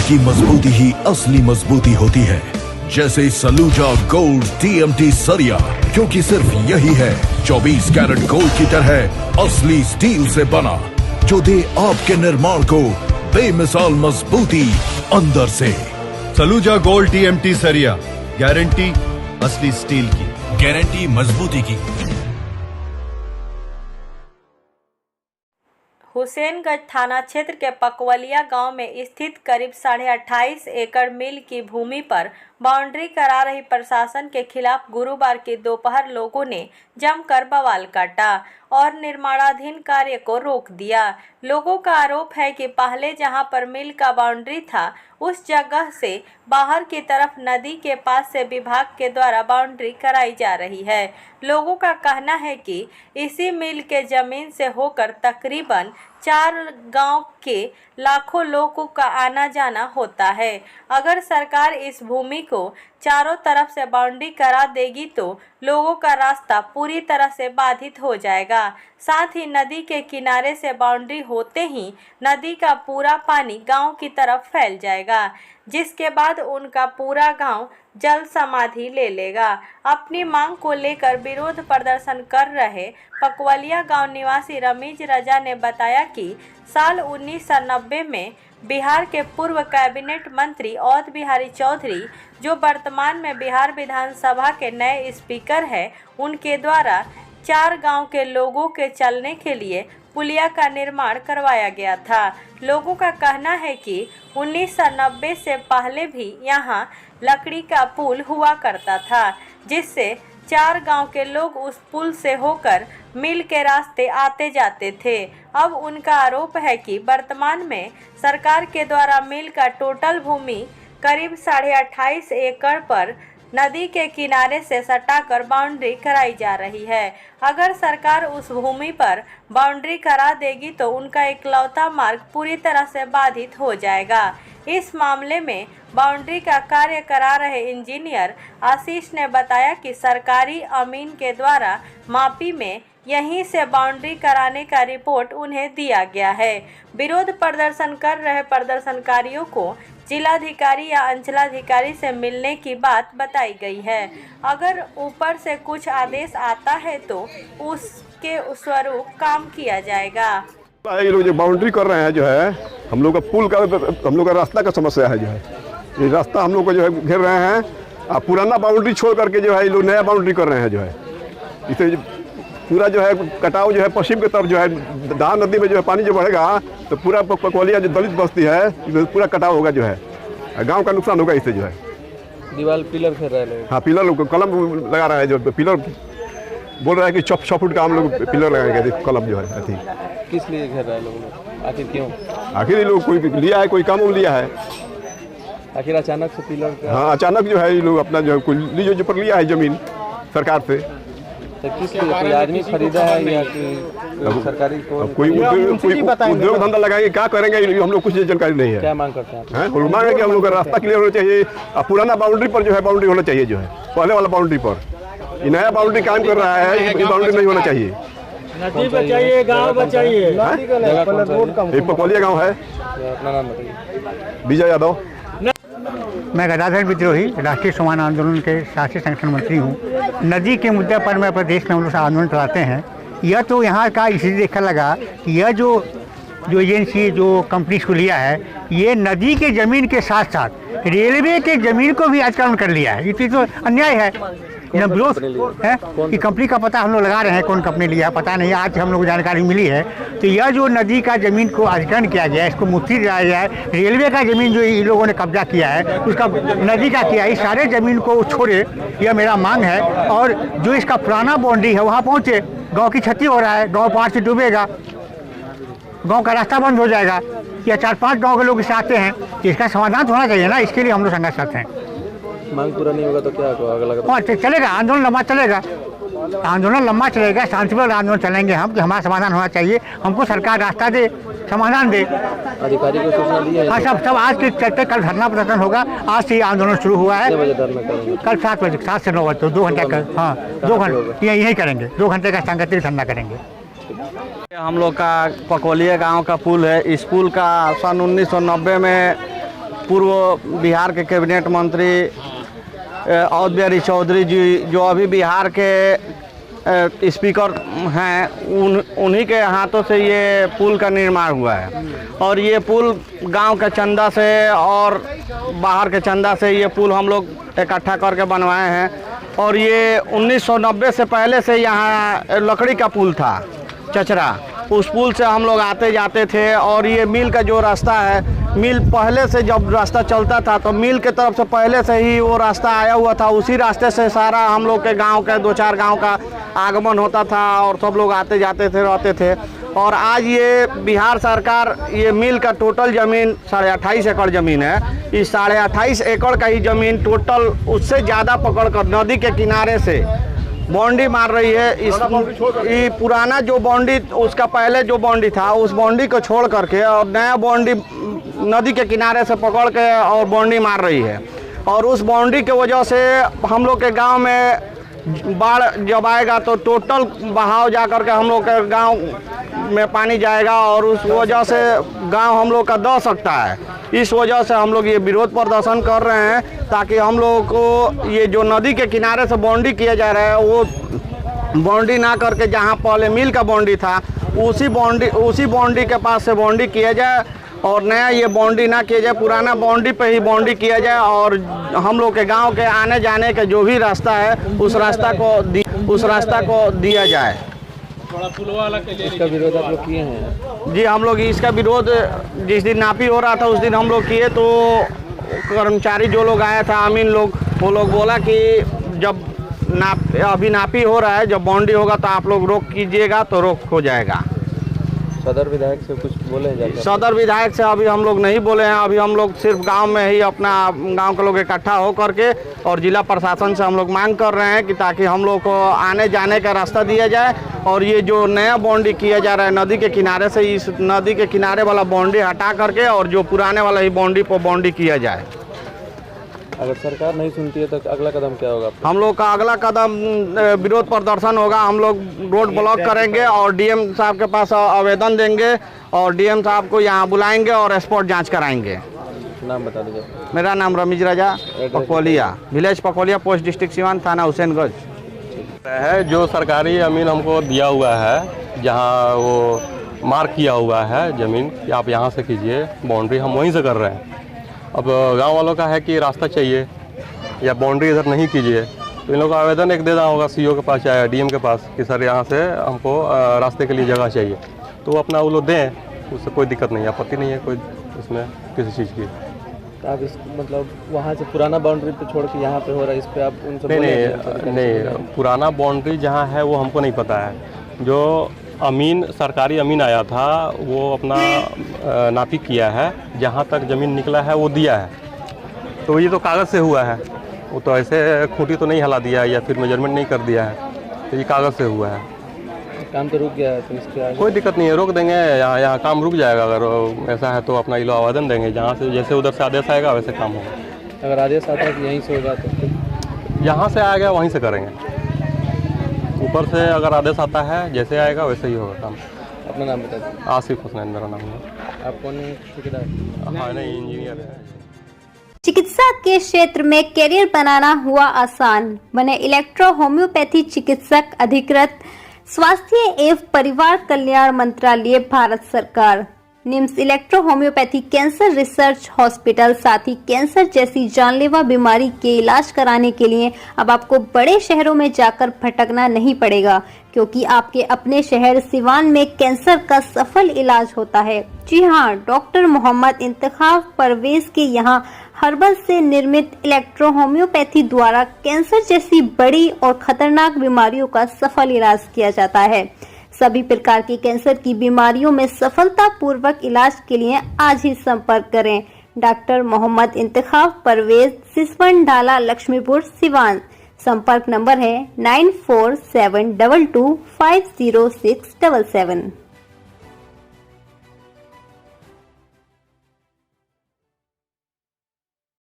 की मजबूती ही असली मजबूती होती है, जैसे सलूजा गोल्ड TMT सरिया, क्योंकि सिर्फ यही है 24 कैरेट गोल्ड की तरह असली स्टील से बना, जो दे आपके निर्माण को बेमिसाल मजबूती अंदर से। सलूजा गोल्ड TMT सरिया, गारंटी असली स्टील की, गारंटी मजबूती की। हुसैनगंज थाना क्षेत्र के पकवलिया गांव में स्थित करीब 28.5 एकड़ मिल की भूमि पर बाउंड्री करा रही प्रशासन के खिलाफ गुरुवार की दोपहर लोगों ने जमकर बवाल काटा और निर्माणाधीन कार्य को रोक दिया। लोगों का आरोप है कि पहले जहां पर मिल का बाउंड्री था, उस जगह से बाहर की तरफ नदी के पास से विभाग के द्वारा बाउंड्री कराई जा रही है। लोगों का कहना है कि इसी मिल के जमीन से होकर तकरीबन 4 गांव के लाखों लोगों का आना जाना होता है। अगर सरकार इस भूमि को चारों तरफ से बाउंड्री करा देगी तो लोगों का रास्ता पूरी तरह से बाधित हो जाएगा। साथ ही नदी के किनारे से बाउंड्री होते ही नदी का पूरा पानी गांव की तरफ फैल जाएगा, जिसके बाद उनका पूरा गांव जल समाधि ले लेगा। अपनी मांग को लेकर विरोध प्रदर्शन कर रहे पकवलिया गांव निवासी रमीज रजा ने बताया कि साल 1990 में बिहार के पूर्व कैबिनेट मंत्री अवध बिहारी चौधरी, जो वर्तमान में बिहार विधानसभा के नए स्पीकर हैं, उनके द्वारा 4 गांव के लोगों के चलने के लिए पुलिया का निर्माण करवाया गया था। लोगों का कहना है कि 1990 से पहले भी यहाँ लकड़ी का पुल हुआ करता था, जिससे 4 गांव के लोग उस पुल से होकर मिल के रास्ते आते जाते थे। अब उनका आरोप है कि वर्तमान में सरकार के द्वारा मिल का टोटल भूमि करीब 28.5 एकड़ पर नदी के किनारे से सटाकर बाउंड्री कराई जा रही है। अगर सरकार उस भूमि पर बाउंड्री करा देगी तो उनका इकलौता मार्ग पूरी तरह से बाधित हो जाएगा। इस मामले में बाउंड्री का कार्य करा रहे इंजीनियर आशीष ने बताया कि सरकारी अमीन के द्वारा मापी में यहीं से बाउंड्री कराने का रिपोर्ट उन्हें दिया गया है। विरोध प्रदर्शन कर रहे प्रदर्शनकारियों को जिलाधिकारी या अंचलाधिकारी से मिलने की बात बताई गई है। अगर ऊपर से कुछ आदेश आता है तो उसके स्वरूप काम किया जाएगा। ये लोग जो बाउंड्री कर रहे हैं, जो है हम लोग का पुल का, हम लोग का रास्ता का समस्या है। जो है ये रास्ता हम लोग को जो है घेर रहे हैं, और पुराना बाउंड्री छोड़ करके जो है ये लोग नया बाउंड्री कर रहे हैं। जो है इसे पूरा जो है कटाव जो है पश्चिम की तरफ जो है दान नदी में जो है पानी जो बढ़ेगा तो पूरा पकवलिया जो दलित बस्ती है पूरा कटाव होगा, जो है गांव का नुकसान होगा। इससे जो है दीवार पिलर घेर रहे हैं। हाँ, पिलर कलम लगा रहा है, जो पिलर बोल रहा है कि 6 फुट का हम लोग पिलर लगाएंगे, कलम जो है। किस लिए घेर रहे हैं लोग, आखिर क्यों? आखिर ये लोग कोई लिया है, कोई काम लिया है। आखिर अचानक से पिलर? हाँ, अचानक जो है ये लोग अपना जो कोई लीज जो पर लिया है जमीन सरकार से। तो किस लिए, कोई आदमी खरीदा है या कोई सरकारी कोई उद्योग धंधा लगाएंगे, क्या करेंगे हम लोग कुछ जानकारी नहीं है। क्या मांग करते हैं? मांग है कि हम लोग का रास्ता क्लियर होना चाहिए, और पुराना बाउंड्री पर जो है बाउंड्री होना चाहिए। जो है पहले वाला बाउंड्री पर ये नया बाउंड्री काम कर रहा है, ये बाउंड्री नहीं होना चाहिए। नदी बचाइए, गाँव बचाइए। पकवलिया गाँव है। अपना नाम बताइए। विजय यादव। मैं गदाधर विद्रोही राष्ट्रीय समान आंदोलन के शासी संगठन मंत्री हूँ। नदी के मुद्दे पर मैं प्रदेश में हम लोग आंदोलन चलाते हैं। यह तो यहाँ का इसलिए देखा लगा कि यह जो एजेंसी जो कंपनी को लिया है, ये नदी के ज़मीन के साथ साथ रेलवे के ज़मीन को भी अतिक्रमण कर लिया है। ये तो अन्याय है। विरोध है कि कंपनी का पता हम लोग लगा रहे हैं, कौन कंपनी लिया है पता नहीं, आज हम लोग जानकारी मिली है। तो यह जो नदी का ज़मीन को अधिग्रहण किया गया है, इसको मुक्ति दिलाया गया है। रेलवे का ज़मीन जो इन लोगों ने कब्जा किया है, उसका नदी का किया है, इस सारे ज़मीन को छोड़े, यह मेरा मांग है। और जो इसका पुराना बाउंड्री है वहाँ पहुँचे। गाँव की क्षति हो रहा है, गाँव पार से डूबेगा, गाँव का रास्ता बंद हो जाएगा। या 4-5 गाँव के लोग इसे आते हैं, तो इसका समाधान होना चाहिए ना। इसके लिए हम लोग संघर्ष करते हैं। मांग पूरा नहीं होगा तो क्या होगा? चलेगा, आंदोलन लंबा चलेगा, आंदोलन लंबा चलेगा, शांतिपूर्ण आंदोलन चलेंगे हम कि हमारा समाधान होना चाहिए। हमको सरकार रास्ता दे, समाधान दे। अधिकारी को सूचना दी है? हाँ, सब आज के चलते कल धरना प्रदर्शन होगा। आज से आंदोलन शुरू हुआ है। कल 7 बजे, 7 से 9 बजे, तो 2 घंटे का। हाँ, 2 घंटे यही करेंगे, 2 घंटे का सांगठनिक धरना करेंगे। हम लोग का पकवलिया गांव का पुल है। इस पुल का सन 1990 में पूर्व बिहार के कैबिनेट मंत्री अवध बिहारी चौधरी जी, जो अभी बिहार के स्पीकर हैं, उन्हीं के हाथों से ये पुल का निर्माण हुआ है। और ये पुल गांव के चंदा से और बाहर के चंदा से ये पुल हम लोग इकट्ठा करके बनवाए हैं। और ये 1990 से पहले से यहाँ लकड़ी का पुल था, चचरा, उस पुल से हम लोग आते जाते थे। और ये मिल का जो रास्ता है, मिल पहले से जब रास्ता चलता था तो मिल के तरफ से पहले से ही वो रास्ता आया हुआ था। उसी रास्ते से सारा हम लोग के गांव के 2-4 गांव का आगमन होता था और सब लोग आते जाते थे, रहते थे। और आज ये बिहार सरकार, ये मिल का टोटल ज़मीन 28.5 एकड़ ज़मीन है। इस 28.5 एकड़ का ही ज़मीन टोटल उससे ज़्यादा पकड़ कर नदी के किनारे से बाउंड्री मार रही है। ये पुराना जो बाउंड्री, उसका पहले जो बाउंड्री था, उस बाउंड्री को छोड़ करके और नया बाउंड्री नदी के किनारे से पकड़ के और बाउंड्री मार रही है। और उस बाउंड्री के वजह से हम लोग के गांव में बाढ़ जब आएगा तो टोटल बहाव जा कर के हम लोग के गांव में पानी जाएगा और उस वजह से गांव हम लोग का दह सकता है। इस वजह से हम लोग ये विरोध प्रदर्शन कर रहे हैं, ताकि हम लोग को ये जो नदी के किनारे से बाउंड्री किया जा रहा है, वो बाउंड्री ना करके जहां पहले मिल का बाउंड्री था, उसी बाउंड्री के पास से बाउंड्री किया जाए और नया ये बाउंड्री ना किया जाए, पुराना बाउंड्री पे ही बाउंड्री किया जाए। और हम लोग के गांव के आने जाने का जो भी रास्ता है, उस रास्ता को दिया जाए। इसका विरोध आप लोग किए हैं? जी, हम लोग इसका विरोध जिस दिन नापी हो रहा था उस दिन हम लोग किए। तो कर्मचारी जो लोग आया था, अमीन लोग, वो लोग बोला कि जब अभी नापी हो रहा है, जब बाउंड्री होगा तो आप लोग रोक कीजिएगा, तो रोक हो जाएगा। सदर विधायक से कुछ बोले हैं? सदर विधायक से अभी हम लोग नहीं बोले हैं। अभी हम लोग सिर्फ गांव में ही अपना गांव के लोग इकट्ठा हो करके और जिला प्रशासन से हम लोग मांग कर रहे हैं कि ताकि हम लोग को आने जाने का रास्ता दिया जाए। और ये जो नया बाउंड्री किया जा रहा है नदी के किनारे से, इस नदी के किनारे वाला बाउंड्री हटा करके और जो पुराने वाला ही बाउंड्री पर बाउंड्री किया जाए। अगर सरकार नहीं सुनती है तो अगला कदम क्या होगा? हम लोग का अगला कदम विरोध प्रदर्शन होगा। हम लोग रोड ब्लॉक करेंगे और डीएम साहब के पास आवेदन देंगे और डीएम साहब को यहाँ बुलाएंगे और स्पॉट जांच कराएंगे। नाम बता दीजिए। मेरा नाम रमीज राजा, पकोलिया, विलेज पकोलिया, पोस्ट डिस्ट्रिक्ट सिवान, थाना हुसैनगंज है। जो सरकारी ज़मीन हमको दिया हुआ है, जहाँ वो मार्क किया हुआ है ज़मीन कि आप यहाँ से कीजिए बाउंड्री, हम वहीं से कर रहे हैं। अब गांव वालों का है कि रास्ता चाहिए या बाउंड्री इधर नहीं कीजिए, तो इन लोगों को आवेदन एक देना होगा सीईओ के पास या डीएम के पास कि सर यहाँ से हमको रास्ते के लिए जगह चाहिए, तो वो अपना वो लोग दें, उससे कोई दिक्कत नहीं है, आपत्ति नहीं है कोई इसमें किसी चीज़ की। आप इस मतलब वहाँ से पुराना बाउंड्री पे छोड़ के यहाँ पे हो रहा है, इस पर आप उनसे नहीं, पुराना बाउंड्री जहाँ है वो हमको नहीं पता है। जो अमीन, सरकारी अमीन आया था, वो अपना नापी किया है, जहाँ तक ज़मीन निकला है वो दिया है। तो ये तो कागज़ से हुआ है, वो तो ऐसे खूंटी तो नहीं हिला दिया है या फिर मेजरमेंट नहीं कर दिया है, तो ये कागज़ से हुआ है। काम तो रुक गया है, तो इसके आगे कोई दिक्कत नहीं है, रोक देंगे। यहाँ काम रुक जाएगा। अगर ऐसा है तो अपना ये लोग आवेदन देंगे, जहाँ से जैसे उधर से आदेश आएगा वैसे काम होगा। अगर आदेश आता है कि यहीं से होगा तो यहाँ से आएगा वहीं से करेंगे। ऊपर से अगर आदेश आता है जैसे आएगा वैसे ही होगा काम। अपना नाम बता दीजिए। आसिफ हुसैन मेरा नाम है। आप कौन ठेकेदार? हाँ, नहीं, इंजीनियर है। चिकित्सा के क्षेत्र में करियर बनाना हुआ आसान, बने इलेक्ट्रो होम्योपैथी चिकित्सक अधिकृत। स्वास्थ्य एवं परिवार कल्याण मंत्रालय, भारत सरकार। NIMS electro homeopathy cancer research hospital, साथ ही कैंसर जैसी जानलेवा बीमारी के इलाज कराने के लिए अब आपको बड़े शहरों में जाकर भटकना नहीं पड़ेगा, क्योंकि आपके अपने शहर सिवान में कैंसर का सफल इलाज होता है। जी हाँ, डॉक्टर मोहम्मद इंतखाब परवेज के यहाँ हर्बल से निर्मित इलेक्ट्रो होम्योपैथी द्वारा कैंसर जैसी बड़ी और खतरनाक बीमारियों का सफल इलाज किया जाता है। सभी प्रकार की कैंसर की बीमारियों में सफलतापूर्वक इलाज के लिए आज ही संपर्क करें। डॉक्टर मोहम्मद इंतखाब परवेज, सिसवन ढाला, लक्ष्मीपुर, सिवान। संपर्क नंबर है 9472250677।